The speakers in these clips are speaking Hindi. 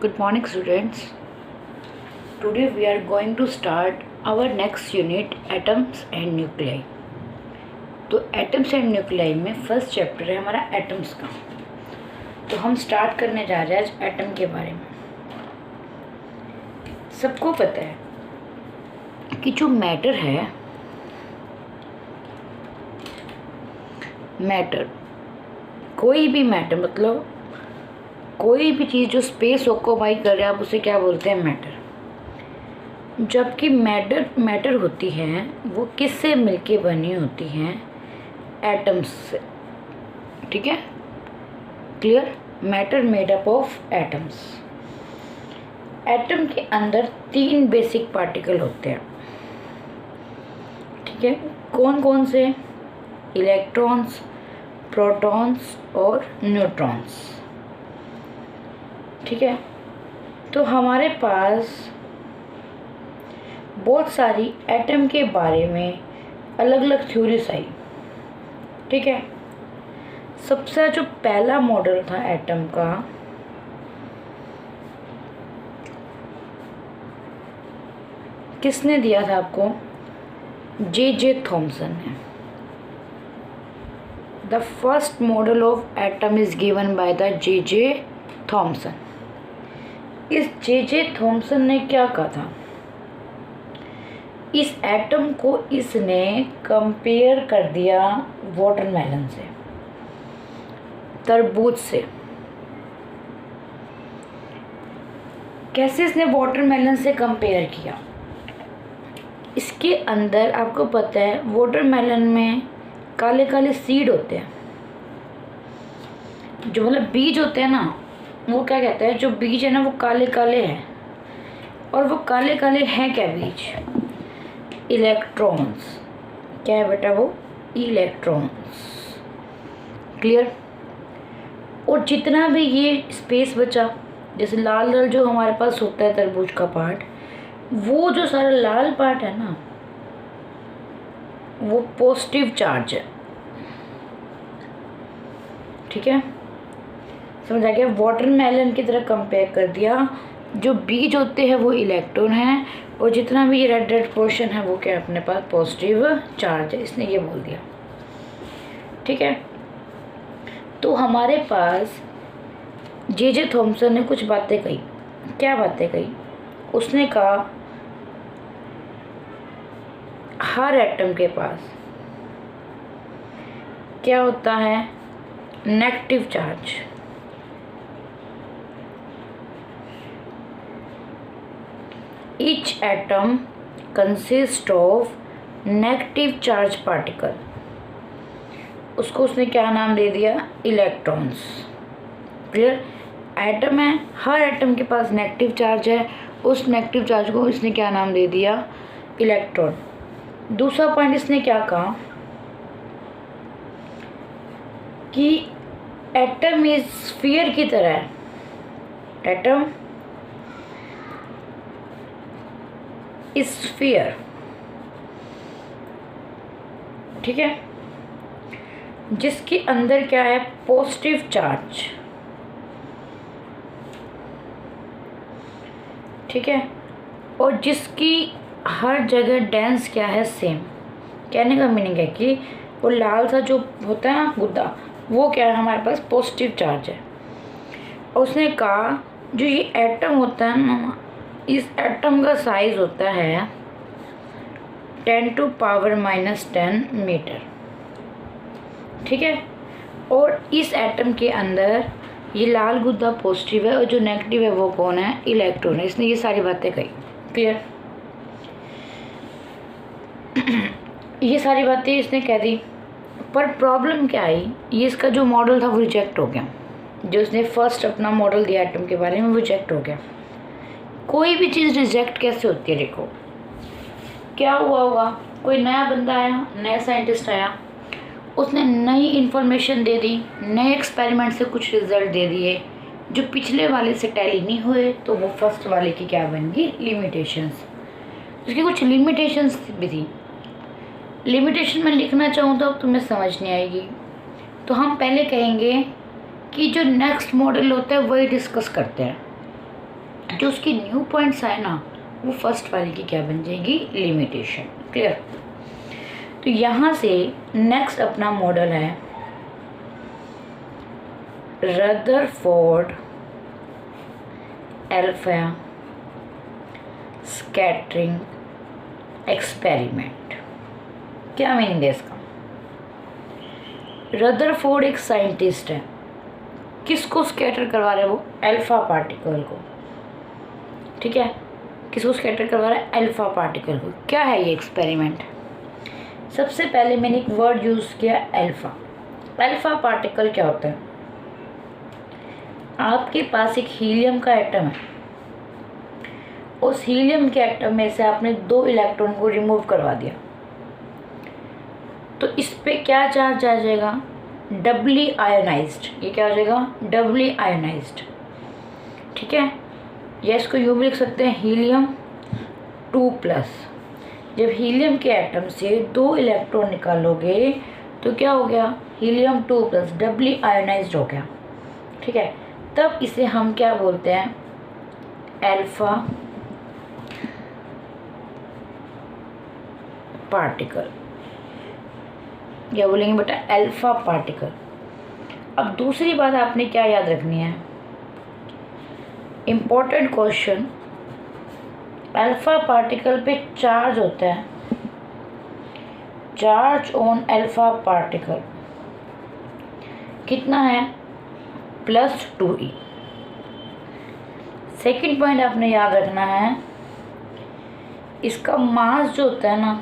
Good morning, students. Today we are going to start our next unit, atoms and nuclei. तो एटम्स एंड न्यूक्लियाई में फर्स्ट चैप्टर है हमारा एटम्स का। तो हम स्टार्ट करने जा रहे हैं आज एटम के बारे में। सबको पता है कि जो मैटर है, मैटर कोई भी मैटर मतलब कोई भी चीज़ जो स्पेस ऑक्यूपाई कर रहा है, आप उसे क्या बोलते हैं? मैटर। जबकि मैटर होती है वो किससे मिलके बनी होती हैं? एटम्स से। ठीक है, clear? Matter made up of atoms. Atom के अंदर 3 बेसिक पार्टिकल होते हैं। ठीक है, कौन कौन से? इलेक्ट्रॉन्स, प्रोटॉन्स और न्यूट्रॉन्स। ठीक है, तो हमारे पास बहुत सारी एटम के बारे में अलग अलग थ्योरीज आई। ठीक है, सबसे जो पहला मॉडल था एटम का, किसने दिया था आपको? जे थॉमसन ने। The first model of atom is given by the J Thomson. इस जे थॉमसन ने क्या कहा था? इस एटम को इसने कंपेयर कर दिया वाटरमेलन से, तरबूज से। कैसे इसने वाटरमेलन से कंपेयर किया? इसके अंदर आपको पता है वाटरमेलन में काले काले सीड होते हैं, जो मतलब बीज होते हैं ना, वो क्या कहते हैं, जो बीज है ना वो काले काले हैं। और वो काले काले हैं क्या बीज? इलेक्ट्रॉन्स। क्या है बेटा वो? इलेक्ट्रॉन्स। क्लियर? और जितना भी ये स्पेस बचा, जैसे लाल लाल जो हमारे पास होता है तरबूज का पार्ट, वो जो सारा लाल पार्ट है ना, वो पॉजिटिव चार्ज है। ठीक है, समझ आ गया? वाटरमेलन की तरह कंपेयर कर दिया। जो बीज होते हैं वो इलेक्ट्रॉन हैं, और जितना भी ये रेड रेड पोर्शन है वो क्या अपने पास पॉजिटिव चार्ज है। इसने ये बोल दिया। ठीक है, तो हमारे पास जे थॉमसन ने कुछ बातें कही। क्या बातें कही? उसने कहा हर एटम के पास क्या होता है? Negative charge. Each atom consists of negative charge particle। उसको उसने क्या नाम दे दिया? इलेक्ट्रॉन्स। क्लियर? एटम है, हर एटम के पास नेगेटिव चार्ज है, उस नेगेटिव चार्ज को इसने क्या नाम दे दिया? इलेक्ट्रॉन। दूसरा पॉइंट इसने क्या कहा कि एटम इज स्फीयर की तरह है। Atom sphere. ठीक है, जिसके अंदर क्या है? Positive charge. ठीक है, और जिसकी हर जगह डेंस क्या है? सेम। कहने का मीनिंग है कि वो लाल सा जो होता है ना गुद्दा, वो क्या है? हमारे पास पॉजिटिव चार्ज है। और उसने कहा जो ये एटम होता है ना, इस एटम का साइज होता है 10⁻⁻10 मीटर। ठीक है, और इस एटम के अंदर ये लाल गुद्दा पॉजिटिव है और जो नेगेटिव है वो कौन है? इलेक्ट्रॉन है। इसने ये सारी बातें कही। क्लियर? ये सारी बातें इसने कह दी, पर प्रॉब्लम क्या आई? ये इसका जो मॉडल था वो रिजेक्ट हो गया। जो इसने फर्स्ट अपना मॉडल दिया एटम के बारे में, वो रिजेक्ट हो गया। कोई भी चीज़ रिजेक्ट कैसे होती है? देखो क्या हुआ होगा, कोई नया बंदा आया, नया साइंटिस्ट आया, उसने नई इन्फॉर्मेशन दे दी, नए एक्सपेरिमेंट से कुछ रिजल्ट दे दिए जो पिछले वाले से टैली नहीं हुए, तो वो फर्स्ट वाले की क्या बन गई? लिमिटेशंस। उसकी कुछ लिमिटेशंस भी थी। लिमिटेशन में लिखना चाहूँ तो अब तुम्हें समझ नहीं आएगी, तो हम पहले कहेंगे कि जो नेक्स्ट मॉडल होता है वही डिस्कस करते हैं। जो उसकी न्यू पॉइंट्स आए ना, वो फर्स्ट वाले की क्या बन जाएगी, लिमिटेशन। क्लियर। तो यहाँ से नेक्स्ट अपना मॉडल है रदरफोर्ड अल्फा स्कैटरिंग एक्सपेरिमेंट। क्या मीनिंग है इसका? रदरफोर्ड एक साइंटिस्ट है, किसको स्कैटर करवा रहा है वो? अल्फा पार्टिकल को। ठीक है, किसको स्कैटर करवा रहा है? अल्फा पार्टिकल को। क्या है ये एक्सपेरिमेंट? सबसे पहले मैंने एक वर्ड यूज़ किया, अल्फा। अल्फा पार्टिकल क्या होता है? आपके पास एक हीलियम का एटम है, उस हीलियम के एटम में से आपने 2 इलेक्ट्रॉन को रिमूव करवा दिया, तो इस पे क्या चार्ज आ जाएगा? डबली आयोनाइज्ड। ये क्या हो जाएगा? डबली आयोनाइज्ड। ठीक है, या इसको यूँ भी लिख सकते हैं, हीलियम 2+। जब हीलियम के एटम से 2 इलेक्ट्रॉन निकालोगे तो क्या हो गया? हीलियम 2+, डबली आयोनाइज्ड हो गया। ठीक है, तब इसे हम क्या बोलते हैं? Alpha particle. क्या बोलेंगे बेटा? Alpha particle. अब दूसरी बात आपने क्या याद रखनी है, इम्पोर्टेंट क्वेश्चन, अल्फा पार्टिकल पे चार्ज होता है, चार्ज ऑन अल्फा पार्टिकल कितना है? +2e। सेकंड पॉइंट आपने याद रखना है, इसका मास जो होता है ना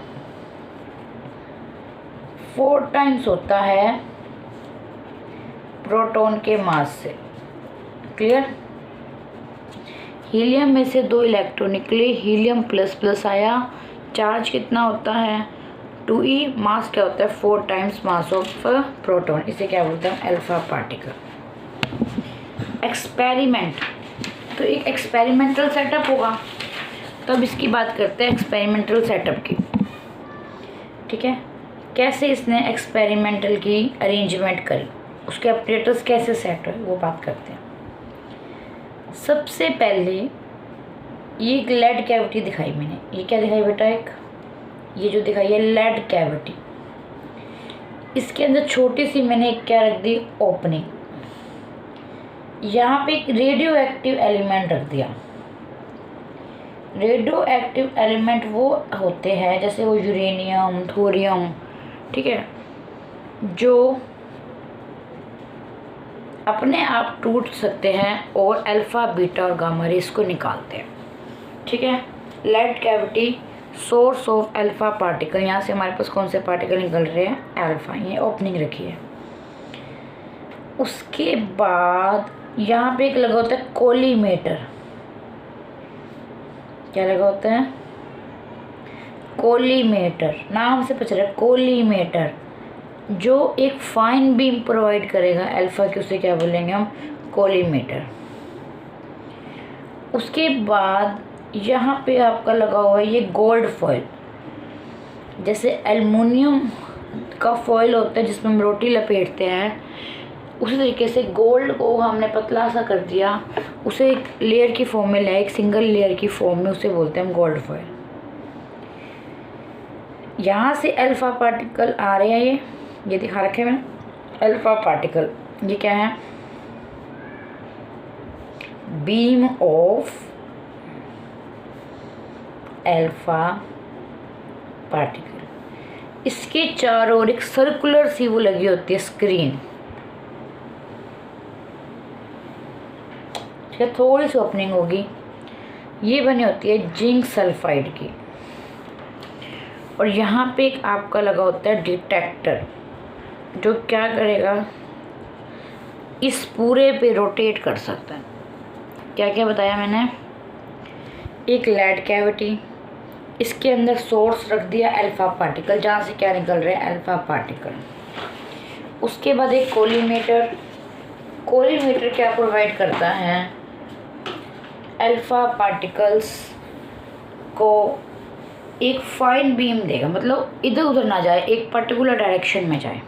4 टाइम्स होता है प्रोटॉन के मास से। क्लियर। हीलियम में से 2 इलेक्ट्रॉन निकले, हीलियम ++ आया, चार्ज कितना होता है? 2e। मास क्या होता है? 4 टाइम्स मास ऑफ प्रोटॉन। इसे क्या बोलते हैं? Alpha particle. एक्सपेरिमेंट, तो एक एक्सपेरिमेंटल सेटअप होगा, तो अब इसकी बात करते हैं एक्सपेरिमेंटल सेटअप की। ठीक है, कैसे इसने एक्सपेरिमेंटल की अरेंजमेंट करी, उसके ऑपरेटर्स कैसे सेट हुए, वो बात करते हैं। सबसे पहले ये एक लेड कैविटी दिखाई मैंने। ये क्या दिखाई बेटा? एक ये जो दिखाई है लेड कैविटी, इसके अंदर छोटी सी मैंने एक क्या रख दी? ओपनिंग। यहाँ पे एक रेडियो एक्टिव एलिमेंट रख दिया। रेडियो एक्टिव एलिमेंट वो होते हैं जैसे वो यूरेनियम, थोरियम, ठीक है, जो अपने आप टूट सकते हैं और अल्फ़ा, बीटा और गामा रेस को निकालते हैं। ठीक है, lead cavity source of alpha particle. यहाँ से हमारे पास कौन से पार्टिकल निकल रहे हैं? अल्फ़ा। ये ओपनिंग रखी है। उसके बाद यहाँ पे एक लगा होता है कोलीमेटर। क्या लगा होता है? कोलीमेटर। नाम से पूछ रहा है, कोलीमेटर, जो एक फाइन बीम प्रोवाइड करेगा अल्फ़ा की, उसे क्या बोलेंगे हम? कोलीमेटर। उसके बाद यहाँ पे आपका लगा हुआ है ये गोल्ड फॉइल। जैसे एल्युमिनियम का फॉइल होता है जिसमें हम रोटी लपेटते हैं, उसी तरीके से गोल्ड को हमने पतला सा कर दिया, उसे एक लेयर की फॉर्म में लाया, एक सिंगल लेयर की फॉर्म में, उसे बोलते हैं हम गोल्ड फॉइल। यहाँ से अल्फ़ा पार्टिकल आ रहे हैं, ये दिखा रखे हैं मैंने, अल्फ़ा पार्टिकल। ये क्या है? Beam of alpha particle. इसके चारों ओर एक सर्कुलर सी वो लगी होती है स्क्रीन। ठीक है, थोड़ी सी ओपनिंग होगी। ये बनी होती है जिंक सल्फाइड की। और यहाँ पे एक आपका लगा होता है डिटेक्टर, जो क्या करेगा? इस पूरे पे रोटेट कर सकता है। क्या क्या बताया मैंने? एक लेड कैविटी, इसके अंदर सोर्स रख दिया अल्फ़ा पार्टिकल, जहाँ से क्या निकल रहे हैं? Alpha particle. उसके बाद एक कोलीमेटर। कोलीमेटर क्या प्रोवाइड करता है? अल्फ़ा पार्टिकल्स को एक फाइन बीम देगा, मतलब इधर उधर ना जाए, एक पर्टिकुलर डायरेक्शन में जाए।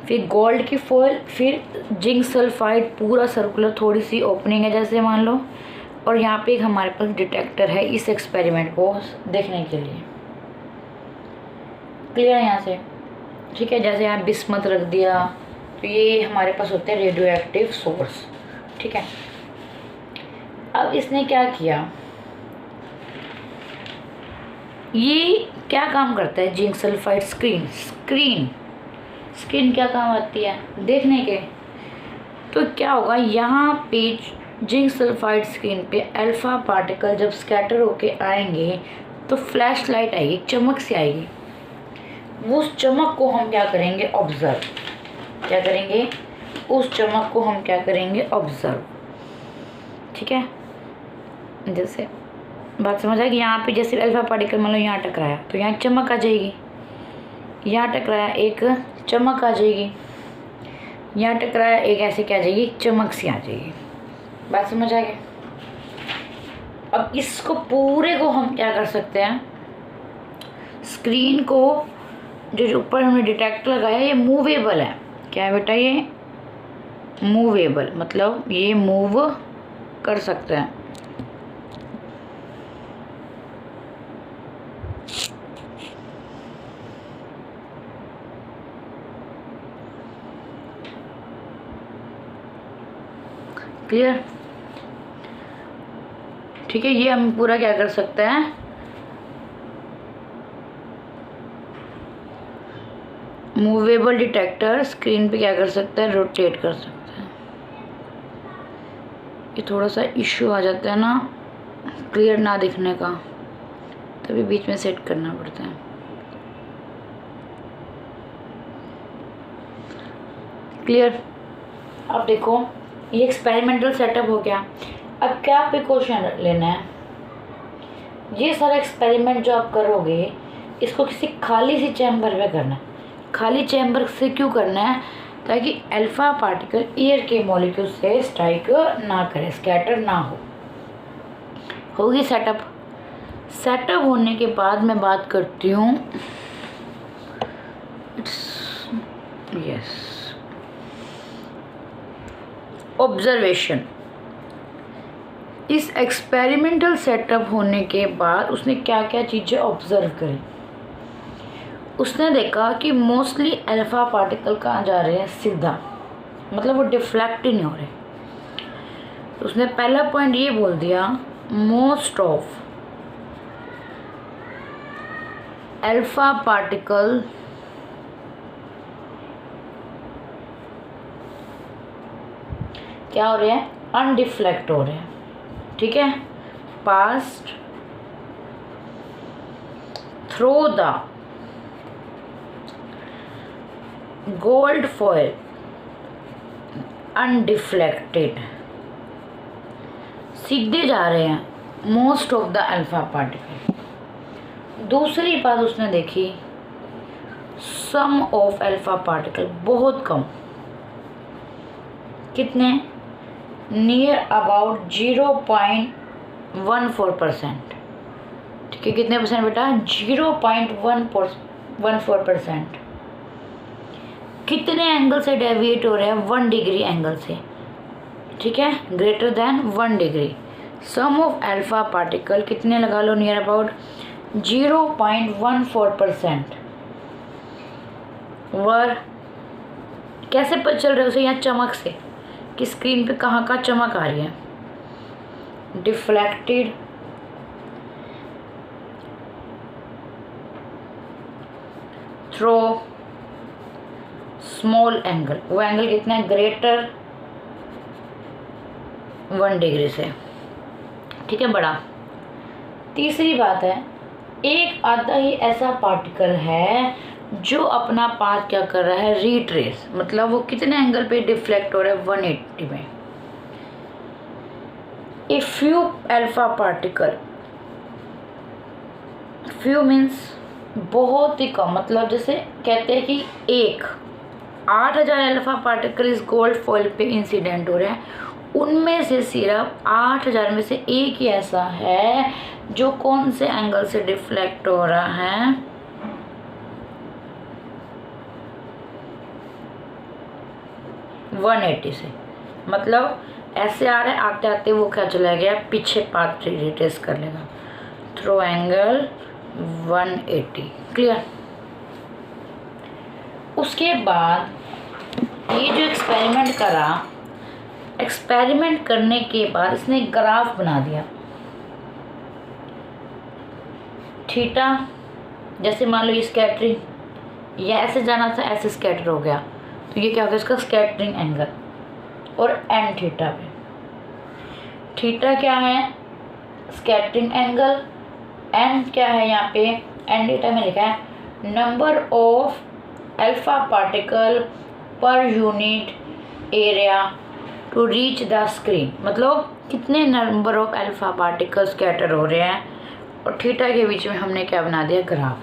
फिर गोल्ड की फॉइल, फिर जिंक सल्फाइड, पूरा सर्कुलर, थोड़ी सी ओपनिंग है जैसे मान लो, और यहाँ पे एक हमारे पास डिटेक्टर है इस एक्सपेरिमेंट को देखने के लिए। क्लियर है यहाँ से? ठीक है, जैसे यहाँ बिस्मत रख दिया तो ये हमारे पास होते हैं रेडियो एक्टिव सोर्स। ठीक है, अब इसने क्या किया, ये क्या काम करता है जिंक सल्फाइड स्क्रीन क्या काम आती है देखने के। तो क्या होगा, यहाँ पे जिंक सल्फाइड स्क्रीन पे अल्फा पार्टिकल जब स्कैटर होके आएंगे तो फ्लैश लाइट आएगी, चमक से आएगी। वो उस चमक को हम क्या करेंगे, ऑब्जर्व। क्या करेंगे, उस चमक को हम क्या करेंगे, ऑब्जर्व। ठीक है, जैसे बात समझ आएगी। यहाँ पे जैसे अल्फा पार्टिकल मान लो यहाँ टकराया तो यहाँ चमक आ जाएगी, यहाँ टकराया एक चमक आ जाएगी, यहाँ टकराया एक ऐसे क्या आ जाएगी, चमक सी आ जाएगी। बात समझ आ गई? अब इसको पूरे को हम क्या कर सकते हैं, स्क्रीन को जो ऊपर हमने डिटेक्टर लगाया ये मूवेबल है। क्या है बेटा, ये मूवेबल, मतलब ये मूव कर सकते हैं। क्लियर? ठीक है, ये हम पूरा क्या कर सकते हैं, मूवेबल डिटेक्टर स्क्रीन पे क्या कर सकते हैं, रोटेट कर सकते हैं। ये थोड़ा सा इश्यू आ जाता है ना क्लियर ना दिखने का, तभी बीच में सेट करना पड़ता है। क्लियर? अब देखो ये एक्सपेरिमेंटल सेटअप हो गया। अब क्या प्रिकॉशन लेना है, ये सारा एक्सपेरिमेंट जो आप करोगे इसको किसी खाली सी चैम्बर में करना है। खाली चैम्बर से क्यों करना है, ताकि अल्फा पार्टिकल एयर के मॉलिक्यूल से स्ट्राइक ना करे, स्कैटर ना हो। होगी सेटअप होने के बाद मैं बात करती हूँ यस ऑब्जर्वेशन। इस एक्सपेरिमेंटल सेटअप होने के बाद उसने क्या क्या चीज़ें ऑब्जर्व करी। उसने देखा कि मोस्टली अल्फा पार्टिकल कहाँ जा रहे हैं, सीधा, मतलब वो डिफ्लेक्ट ही नहीं हो रहे। तो उसने पहला पॉइंट ये बोल दिया, मोस्ट ऑफ अल्फा पार्टिकल क्या हो रहे हैं, अनडिफ्लेक्ट हो रहे हैं। ठीक है, past through the gold foil undeflected, सीधे जा रहे हैं most of the alpha particle. दूसरी बात उसने देखी, सम ऑफ अल्फा पार्टिकल बहुत कम, कितने, नियर अबाउट 0.14%। ठीक है, कितने परसेंट बेटा, 0.14%। कितने एंगल से डेविएट हो रहे हैं, 1 डिग्री एंगल से। ठीक है, greater than 1 degree. Some of alpha particle कितने लगा लो, नियर अबाउट 0.14%। वर कैसे पता चल रहा है उसे, यहाँ चमक से कि स्क्रीन पे कहाँ का चमक आ रही है, डिफ्लेक्टेड, थ्रो स्मॉल एंगल, वो एंगल कितना है, ग्रेटर 1 डिग्री से। ठीक है, बड़ा। तीसरी बात है, एक आधा ही ऐसा पार्टिकल है जो अपना पाथ क्या कर रहा है, रिट्रेस, मतलब वो कितने एंगल पे डिफ्लेक्ट हो रहा है, 180 में। A few alpha particle, few means बहुत ही कम, मतलब जैसे कहते हैं कि 8,000 अल्फा पार्टिकल इस गोल्ड फॉइल पे इंसिडेंट हो रहे हैं, उनमें से सिर्फ 8,000 में से एक ही ऐसा है जो कौन से एंगल से डिफ्लेक्ट हो रहा है, 180 से। मतलब ऐसे आ रहा है, आते आते वो क्या चला गया, पीछे पाथ रिट्रेस कर लेगा थ्रू एंगल 180। क्लियर। उसके बाद ये जो एक्सपेरिमेंट करा, एक्सपेरिमेंट करने के बाद इसने ग्राफ बना दिया। थीटा जैसे मान लो ये स्कैटरिंग, या ऐसे जाना था, ऐसे स्कैटर हो गया, तो ये क्या हो गया इसका स्कैटरिंग एंगल। और एन थीटा पे, थीटा क्या है स्कैटरिंग एंगल, एन क्या है यहाँ पे, एन थीटा में लिखा है number of alpha particle per unit area to reach the screen, मतलब कितने number of alpha particle scatter हो रहे हैं, और थीटा के बीच में हमने क्या बना दिया ग्राफ।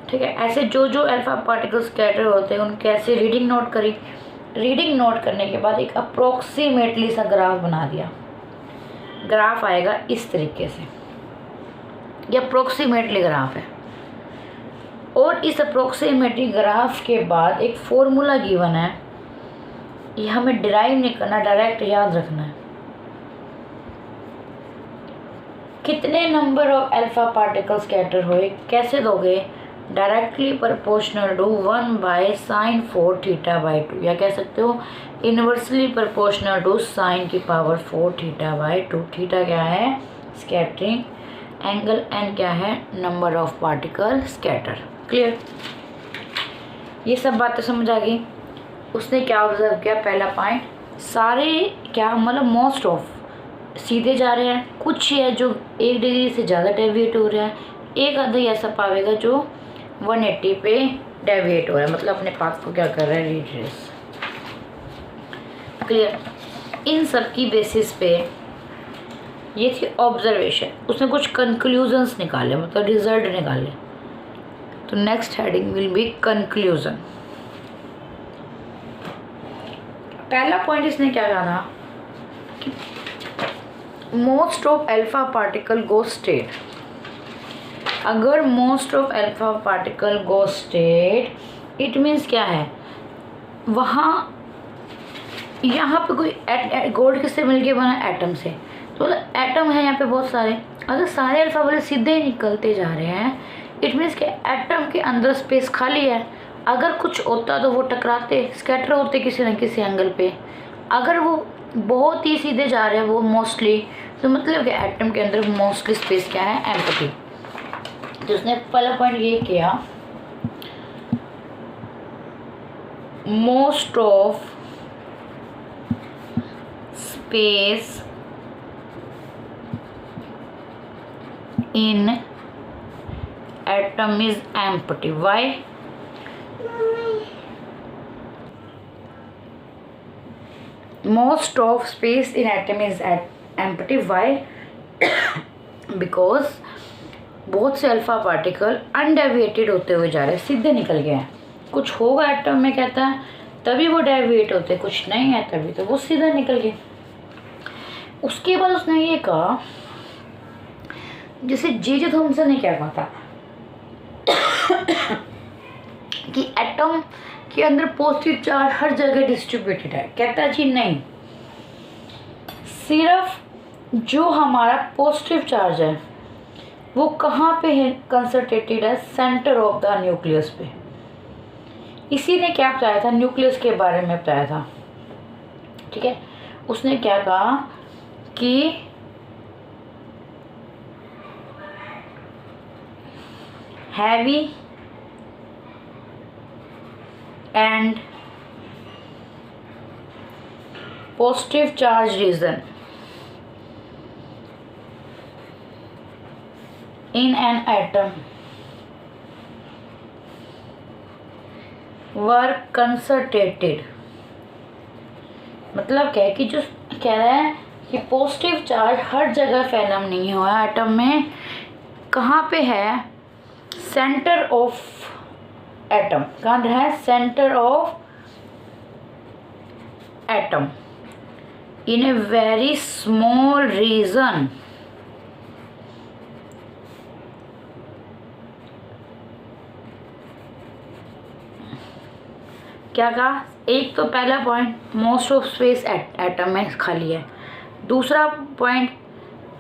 ठीक है, ऐसे जो जो अल्फा पार्टिकल स्कैटर होते हैं उनके ऐसे रीडिंग नोट करी। रीडिंग नोट करने के बाद एक अप्रोक्सीमेटली सा ग्राफ बना दिया। ग्राफ आएगा इस तरीके से, ये अप्रोक्सीमेटली ग्राफ है। और इस अप्रोक्सीमेटली ग्राफ के बाद एक फॉर्मूला गिवन है, ये हमें डिराइव नहीं करना, डायरेक्ट याद रखना है। कितने number of alpha particle scatter हुए, कैसे दोगे, directly proportional to 1/sin 4 theta by 2, या कह सकते हो इनवर्सली प्रोपोर्शनल टू sin की पावर 4 थीटा बाई 2। थीटा क्या है स्कैटरिंग एंगल, एन क्या है number of particle scatter. Clear, ये सब बातें समझ आ गई। उसने क्या ऑब्जर्व किया, पहला पॉइंट, सारे क्या मतलब मोस्ट ऑफ सीधे जा रहे हैं, कुछ है जो 1 डिग्री से ज़्यादा डेविएट हो रहा है, एक आधा ऐसा पावेगा जो 180 पे डेविएट हो रहा है, मतलब अपने पाथ को क्या कर रहा है रिट्रेस। क्लियर, इन सब की बेसिस पे ये थी ऑब्जर्वेशन, उसने कुछ कंक्लूजन्स निकाले, मतलब रिजल्ट निकाले। तो next heading will be conclusion. पहला पॉइंट इसने क्या कहा था कि most of alpha particle go straight. अगर most of alpha particle go straight, it means क्या है, वहाँ यहाँ पे कोई गोल्ड किससे मिलके बना, एटम से, तो मतलब एटम है यहाँ पे बहुत सारे। अगर सारे अल्फा वाले सीधे ही निकलते जा रहे हैं, इट मीन्स कि एटम के अंदर स्पेस खाली है। अगर कुछ होता तो वो टकराते, स्कैटर होते किसी न किसी एंगल पे। अगर वो बहुत ही सीधे जा रहे हैं वो मोस्टली, तो मतलब कि एटम के अंदर मोस्टली स्पेस क्या है, एम्प्टी। तो उसने पहला पॉइंट ये किया, most of space in atom is empty. Why, most of space in atom is empty. Why? because बहुत से अल्फा पार्टिकल अनडेविएटेड होते हुए जा रहे हैं, सीधे निकल गए हैं। कुछ होगा एटम में कहता है तभी वो डेविएट होते, कुछ नहीं है तभी तो वो सीधा निकल गए। उसके बाद उसने ये कहा, जैसे जे थॉमसन ने क्या कहा था कि एटम के अंदर पॉजिटिव चार्ज हर जगह डिस्ट्रीब्यूटेड है। कहता है जी नहीं, सिर्फ जो हमारा पॉजिटिव चार्ज है वो कहाँ पे है, कंसंट्रेटेड है सेंटर ऑफ द न्यूक्लियस पे। इसी ने क्या बताया था, न्यूक्लियस के बारे में बताया था। ठीक है, उसने क्या कहा कि heavy and positive charge region in an atom were concentrated। मतलब क्या है कि जो कह रहा है कि पॉजिटिव चार्ज हर जगह फैला नहीं हुआ एटम में, कहाँ पे है, सेंटर ऑफ एटम। कहाँ है, centre of atom in a very small region. क्या कहा, एक तो पहला point most of space atom में खाली है। दूसरा पॉइंट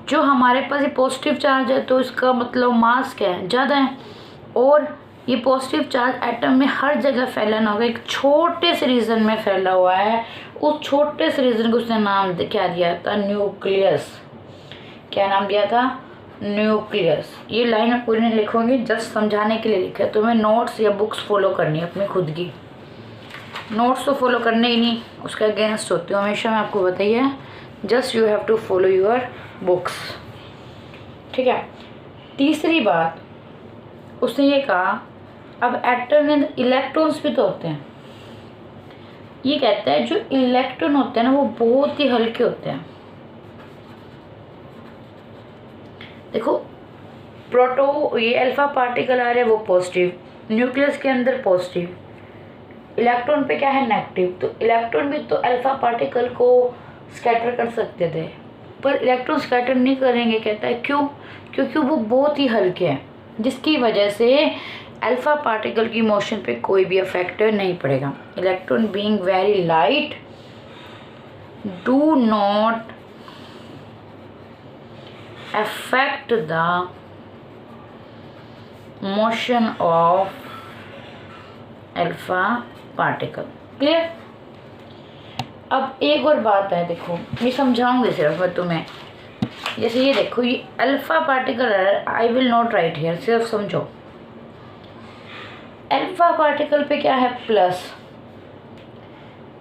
जो हमारे पास ये पॉजिटिव चार्ज है तो इसका मतलब मास क्या है, ज़्यादा है। और ये पॉजिटिव चार्ज एटम में हर जगह फैला ना होगा, एक छोटे से रीजन में फैला हुआ है। उस छोटे से रीजन को उसने नाम क्या दिया था, न्यूक्लियस। क्या नाम दिया था, न्यूक्लियस। ये लाइन में पूरी नहीं लिखोगे, जस्ट समझाने के लिए लिखा है। तुम्हें नोट्स या बुक्स फॉलो करनी है अपनी खुद की। नोट्स तो फॉलो करने ही नहीं, उसके अगेंस्ट होती हूँ हमेशा मैं आपको बताइए। Just you have to follow your books, ठीक है। तीसरी बात उसने ये कहा, अब एटम में इलेक्ट्रॉन्स भी तो होते हैं। ये कहता है जो इलेक्ट्रॉन होते हैं ना वो बहुत ही हल्के होते हैं। देखो प्रोटो ये अल्फा पार्टिकल आ रहे हैं वो पॉजिटिव, न्यूक्लियस के अंदर पॉजिटिव, इलेक्ट्रॉन पे क्या है नेगेटिव। तो इलेक्ट्रॉन भी तो अल्फा पार्टिकल को स्कैटर कर सकते थे, पर इलेक्ट्रॉन स्कैटर नहीं करेंगे। कहता है क्यों, क्योंकि वो बहुत ही हल्के हैं, जिसकी वजह से अल्फा पार्टिकल की मोशन पे कोई भी इफेक्ट नहीं पड़ेगा। Electron being very light do not affect the motion of alpha particle. Clear. अब एक और बात है, देखो ये समझाऊंगी सिर्फ मैं तुम्हें। जैसे ये देखो ये अल्फा पार्टिकल है, I will not right here, सिर्फ समझो। अल्फा पार्टिकल पे क्या है, प्लस।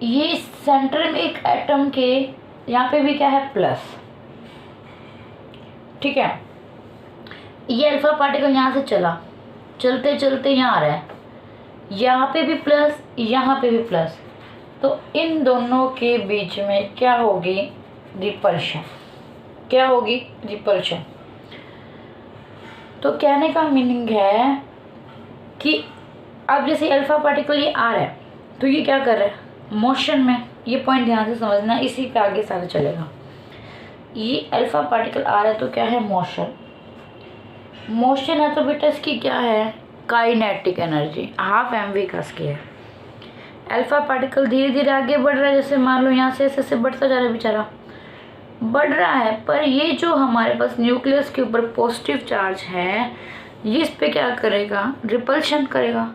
ये सेंटर में एक एटम के यहाँ पे भी क्या है, प्लस, ठीक है। ये अल्फा पार्टिकल यहाँ से चला, चलते चलते यहाँ आ रहा है, यहाँ पे भी प्लस, यहाँ पे भी प्लस। तो इन दोनों के बीच में क्या होगी, रिपल्शन। क्या होगी, रिपल्शन। तो कहने का मीनिंग है कि अब जैसे अल्फा पार्टिकल ये आ रहा है तो ये क्या कर रहा है, मोशन में। ये पॉइंट ध्यान से समझना, इसी पे आगे सारा चलेगा। ये अल्फा पार्टिकल आ रहा है तो क्या है, मोशन। मोशन है तो बेटा इसकी क्या है, काइनेटिक एनर्जी, हाफ mv का स्केयर। अल्फा पार्टिकल धीरे धीरे आगे बढ़ रहा है, जैसे मान लो यहाँ से ऐसे बढ़ता जा रहा है, बेचारा बढ़ रहा है। पर ये जो हमारे पास न्यूक्लियस के ऊपर पॉजिटिव चार्ज है, ये इस पे क्या करेगा, रिपल्शन करेगा।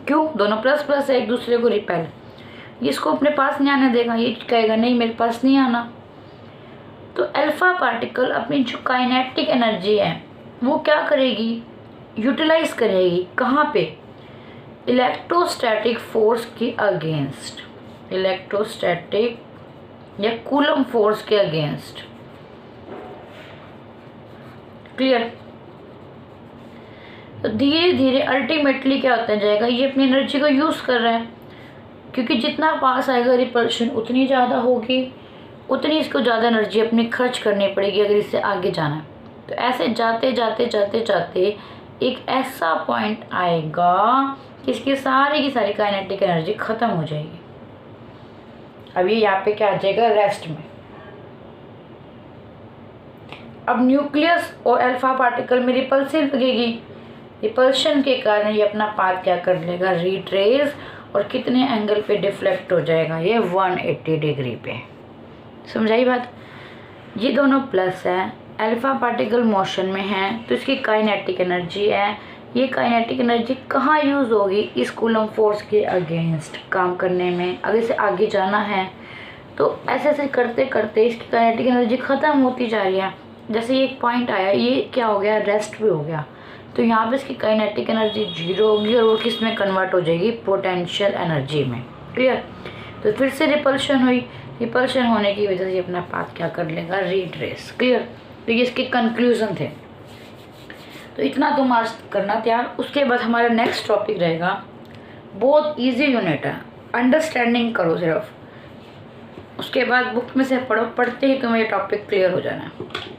क्यों, दोनों प्लस प्लस है, एक दूसरे को रिपेल। ये इसको अपने पास नहीं आने देगा, ये कहेगा नहीं मेरे पास नहीं आना। तो अल्फा पार्टिकल अपनी जो काइनेटिक एनर्जी है वो क्या करेगी, यूटिलाइज करेगी। कहाँ पे, इलेक्ट्रोस्टैटिक फोर्स के अगेंस्ट, इलेक्ट्रोस्टैटिक या कूलम फोर्स के अगेंस्ट। क्लियर। तो धीरे धीरे अल्टीमेटली क्या होता जाएगा, ये अपनी एनर्जी को यूज़ कर रहा है, क्योंकि जितना पास आएगा रिपल्शन उतनी ज़्यादा होगी, उतनी इसको ज़्यादा एनर्जी अपनी खर्च करनी पड़ेगी अगर इससे आगे जाना है। तो ऐसे जाते जाते जाते जाते एक ऐसा पॉइंट आएगा कि इसकी सारी की सारी काइनेटिक एनर्जी ख़त्म हो जाएगी। अब ये यहाँ पे क्या आ जाएगा, रेस्ट में। अब न्यूक्लियस और अल्फा पार्टिकल में रिपल्सिव लगेगी, रिपल्शन के कारण ये अपना पाथ क्या कर लेगा, रिट्रेस, और कितने एंगल पे डिफ्लेक्ट हो जाएगा, ये 180 डिग्री पे। समझाई बात। ये दोनों प्लस है, अल्फा पार्टिकल मोशन में है तो इसकी काइनेटिक एनर्जी है। ये काइनेटिक एनर्जी कहाँ यूज़ होगी, इस कूलम फोर्स के अगेंस्ट काम करने में। अगर इसे आगे जाना है तो ऐसे ऐसे करते करते इसकी काइनेटिक एनर्जी ख़त्म होती जा रही है। जैसे ये एक पॉइंट आया, ये क्या हो गया, रेस्ट भी हो गया, तो यहाँ पे इसकी काइनेटिक एनर्जी 0 होगी और वो किस में कन्वर्ट हो जाएगी, पोटेंशियल एनर्जी में। क्लियर। तो फिर से रिपल्शन हुई, रिपल्शन होने की वजह से अपना पाथ क्या कर लेगा, रिट्रेस। क्लियर। तो ये इसके कंक्लूजन थे। तो इतना तुम आज करना तैयार। उसके बाद हमारा नेक्स्ट टॉपिक रहेगा, बहुत इजी यूनिट है, अंडरस्टैंडिंग करो सिर्फ। उसके बाद बुक में से पढ़ो, पढ़ते ही तुम्हें ये टॉपिक क्लियर हो जाना है।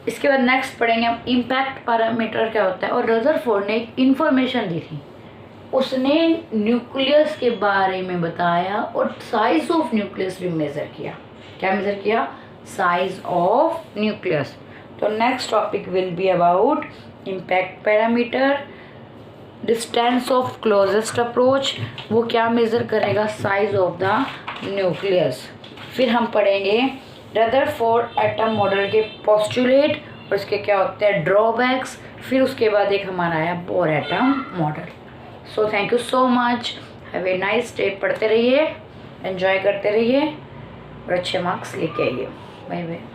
इसके बाद नेक्स्ट पढ़ेंगे हम इम्पैक्ट पैरामीटर क्या होता है। और रदरफोर्ड ने एक इन्फॉर्मेशन दी थी, उसने न्यूक्लियस के बारे में बताया और साइज ऑफ न्यूक्लियस भी मेज़र किया। क्या मेज़र किया, साइज ऑफ न्यूक्लियस। तो next topic will be about impact parameter, distance of closest approach, वो क्या मेज़र करेगा, साइज ऑफ द न्यूक्लियस। फिर हम पढ़ेंगे रदरफोर्ड एटम मॉडल के पोस्टुलेट और इसके क्या होते हैं ड्रॉबैक्स। फिर उसके बाद एक हमारा आया bore atom model. So thank you so much, have a nice day. पढ़ते रहिए, एंजॉय करते रहिए और अच्छे मार्क्स लेके आइए। Bye bye.